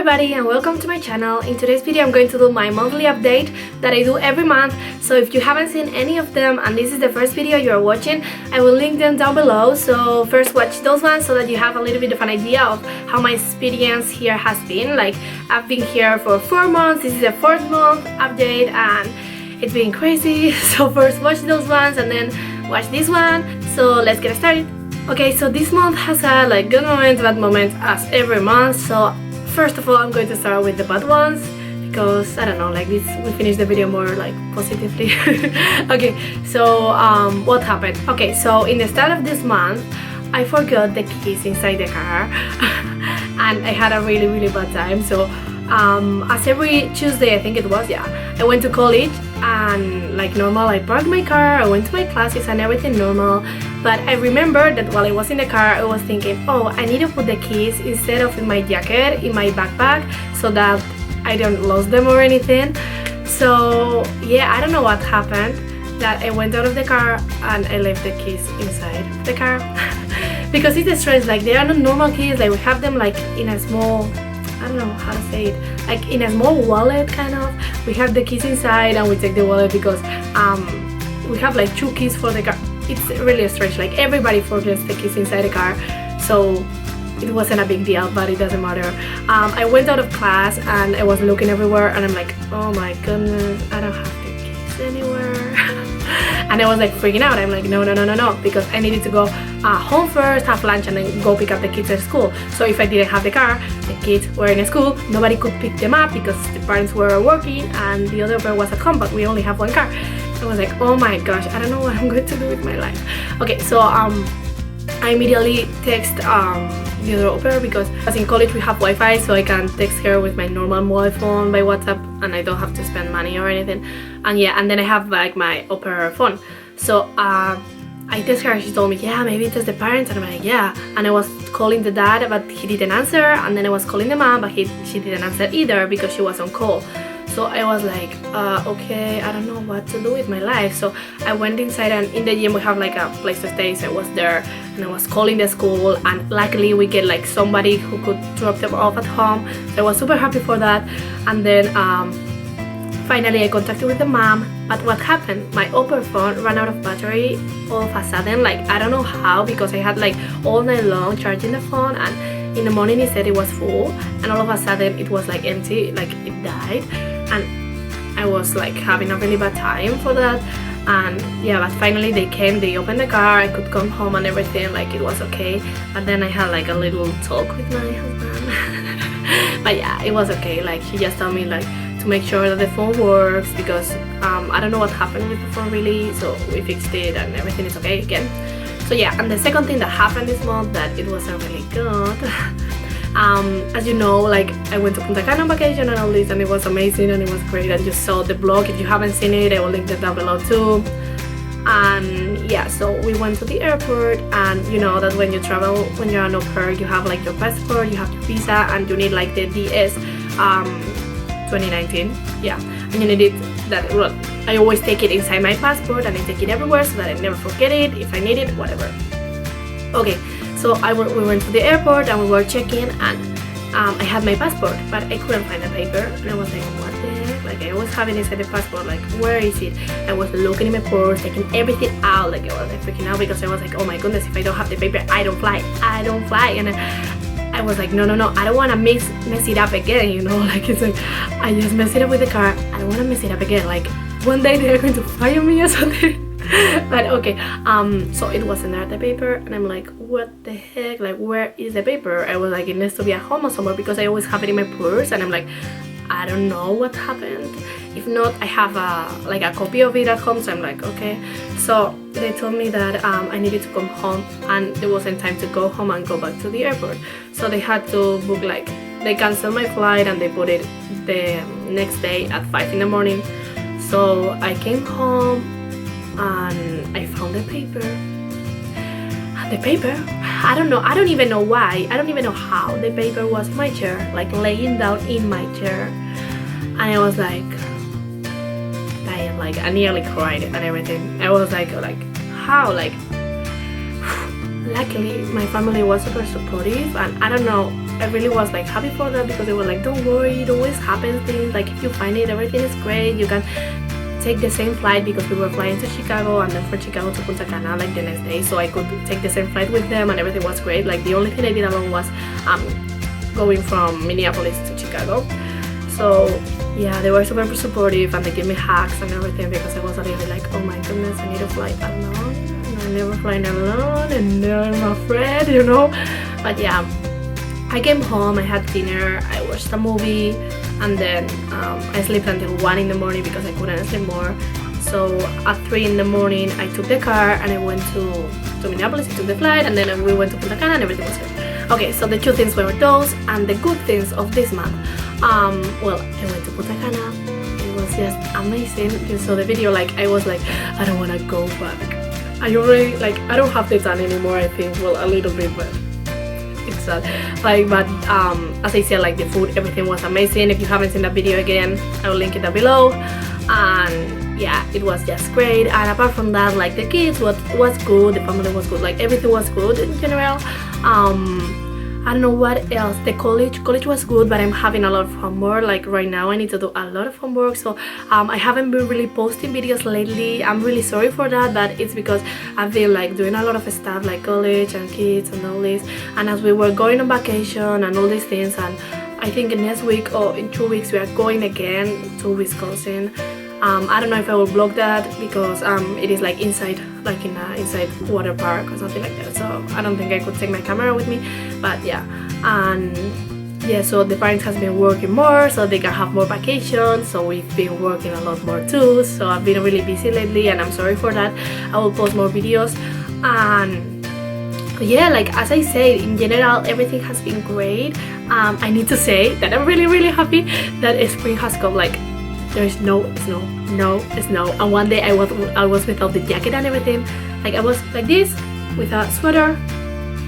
everybody and welcome to my channel. In today's video I'm going to do my monthly update that I do every month. So if you haven't seen any of them and this is the first video you are watching, I will link them down below. So first watch those ones so that you have a little bit of an idea of how my experience here has been. Like, I've been here for 4 months, this is the 4th month update and it's been crazy. So first watch those ones and then watch this one. So let's get started. Okay, so this month has had like good moments, bad moments as every month. So first of all, I'm going to start with the bad ones because I don't know, like this we finish the video more like positively. Okay, so what happened? Okay, so in the start of this month I forgot the keys inside the car and I had a really bad time. So as every Tuesday, I think it was, yeah, I went to college and like normal I parked my car, I went to my classes and everything normal. But I remember that while I was in the car I was thinking, oh, I need to put the keys instead of in my jacket, in my backpack, so that I don't lose them or anything. So yeah, I don't know what happened, that I went out of the car and I left the keys inside the car. Because it's strange, like they are not normal keys, like we have them like in a small, I don't know how to say it, like in a small wallet kind of. We have the keys inside and we take the wallet because we have like 2 keys for the car. It's really strange, like everybody forgets the keys inside the car. So it wasn't a big deal, but it doesn't matter. I went out of class and I was looking everywhere and I'm like, oh my goodness, I don't have the keys anywhere. And I was like freaking out. I'm like, no, because I needed to go home first, have lunch and then go pick up the kids at school. So if I didn't have the car, the kids were in school, nobody could pick them up because the parents were working and the other pair was at home, but we only have 1 car. I was like, oh my gosh, I don't know what I'm going to do with my life. Okay, so I immediately text the other au pair because as in college we have Wi-Fi, so I can text her with my normal mobile phone by WhatsApp and I don't have to spend money or anything. And yeah, and then I have like my au pair phone. So I text her, she told me, yeah, maybe it's the parents, and I'm like, yeah. And I was calling the dad, but he didn't answer, and then I was calling the mom, but she didn't answer either because she was on call. So I was like, okay, I don't know what to do with my life. So I went inside and in the gym we have like a place to stay, so I was there and I was calling the school and luckily we get like somebody who could drop them off at home. So I was super happy for that. And then finally I contacted with the mom, but what happened? My au pair phone ran out of battery all of a sudden, like I don't know how, because I had like all night long charging the phone and in the morning it said it was full and all of a sudden it was like empty, like it died. And I was like having a really bad time for that. And yeah, but finally they came, they opened the car, I could come home and everything, like it was okay. But then I had like a little talk with my husband. But yeah, it was okay. Like she just told me like to make sure that the phone works because I don't know what happened with the phone really, so we fixed it and everything is okay again. So yeah, and the second thing that happened this month that it wasn't really good. As you know, like I went to Punta Cana on vacation and all this and it was amazing and it was great, and you saw the vlog. If you haven't seen it, I will link it down below too. And yeah, so we went to the airport, and you know that when you travel, when you're an au pair, you have like your passport, you have your visa, and you need like the DS 2019, yeah, and you need it, that, well, I always take it inside my passport and I take it everywhere so that I never forget it if I need it, whatever. Okay, so we went to the airport and we were checking and I had my passport, but I couldn't find the paper and I was like, what the heck? Like I always have it inside the passport, like where is it? I was looking in my purse, taking everything out, like I was like freaking out because I was like, oh my goodness, if I don't have the paper, I don't fly. And I was like, no, I don't want to mess it up again, you know, like it's like, I just messed it up with the car, I don't want to mess it up again, like one day they're going to fire me or something. But okay, so it wasn't there, the paper, and I'm like, what the heck, like where is the paper? I was like, it needs to be at home or somewhere because I always have it in my purse, and I'm like, I don't know what happened. If not, I have like a copy of it at home, so I'm like, okay. So they told me that I needed to come home and there wasn't time to go home and go back to the airport, so they had to book, like they canceled my flight and they put it the next day at 5 in the morning. So I came home and I found the paper. And the paper, I don't even know why, I don't even know how the paper was in my chair, like laying down in my chair. And I was like dying, like I nearly cried and everything. I was like how, like luckily my family was super supportive, and I don't know I really was like happy for that, because they were like, don't worry, it always happens things, like if you find it, everything is great, you can take the same flight, because we were flying to Chicago and then from Chicago to Punta Cana like the next day, so I could take the same flight with them and everything was great. Like the only thing I did alone was going from Minneapolis to Chicago. So yeah, they were super supportive and they gave me hugs and everything, because I was a little like, oh my goodness, I need to fly alone, and I never flying alone, and now I'm afraid, you know. But yeah, I came home, I had dinner, I watched a movie, and then I slept until 1 in the morning because I couldn't sleep more. So at 3 in the morning I took the car and I went to Minneapolis, I took the flight, and then we went to Punta Cana and everything was good. Okay, so the two things were those, and the good things of this month. Well, I went to Punta Cana, it was just amazing. You saw the video, like I was like, I don't want to go back. I already, like, I don't have the tan anymore, I think, well, a little bit, but it's sad. Like, but as I said, like the food, everything was amazing. If you haven't seen that video again, I will link it down below. And yeah, it was just great. And apart from that, like the kids was good, the family was good, like everything was good in general. I don't know what else. The college was good, but I'm having a lot of homework. Like right now I need to do a lot of homework, so I haven't been really posting videos lately. I'm really sorry for that, but it's because I've been like doing a lot of stuff like college and kids and all this, and as we were going on vacation and all these things, and I think next week or in 2 weeks we are going again to Wisconsin. I don't know if I will vlog that, because it is like inside, like in a inside water park or something like that, so I don't think I could take my camera with me. But yeah, and yeah, so the parents has been working more so they can have more vacations, so we've been working a lot more too, so I've been really busy lately and I'm sorry for that. I will post more videos. And yeah, like as I said, in general everything has been great. I need to say that I'm really happy that spring has come. Like there's no snow, and one day I was without the jacket and everything. Like I was like this with a sweater,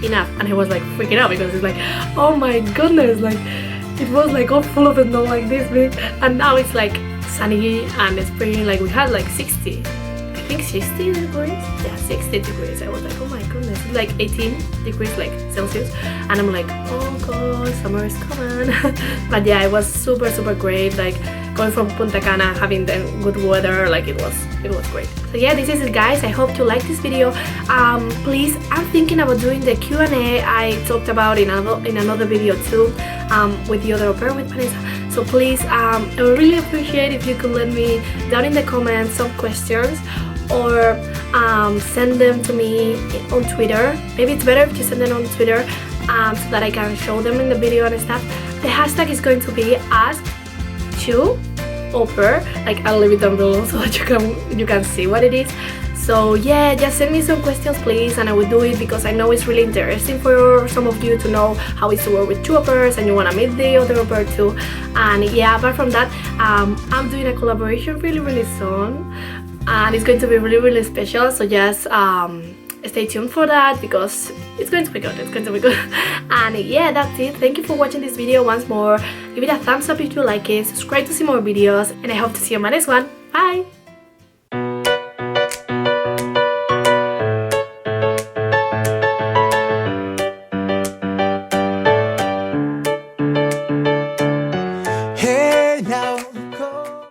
enough, and I was like freaking out because it's like, oh my goodness, like it was like all full of snow like this big, and now it's like sunny and spring. Like we had like 60, I think 60 degrees, yeah, 60 degrees. I was like, oh my goodness, it's like 18 degrees like Celsius, and I'm like, oh god, summer is coming. But yeah, it was super great. Like going from Punta Cana, having the good weather, like it was great. So yeah, this is it guys. I hope you like this video. Please, I'm thinking about doing the Q&A I talked about in another video too, with the other au pair with Vanessa. So please, I would really appreciate if you could let me down in the comments some questions, or send them to me on Twitter. Maybe it's better if you send them on Twitter, so that I can show them in the video and stuff. The hashtag is going to be ask2au pair. Like I'll leave it down below so that you can see what it is. So yeah, just send me some questions please, and I will do it, because I know it's really interesting for some of you to know how it's to work with 2 au pairs, and you want to meet the other au pair too. And yeah, apart from that, I'm doing a collaboration really soon, and it's going to be really special. So just stay tuned for that, because it's going to be good. And yeah, that's it. Thank you for watching this video once more. Give it a thumbs up if you like it, subscribe to see more videos, and I hope to see you in my next one. Bye. Hey now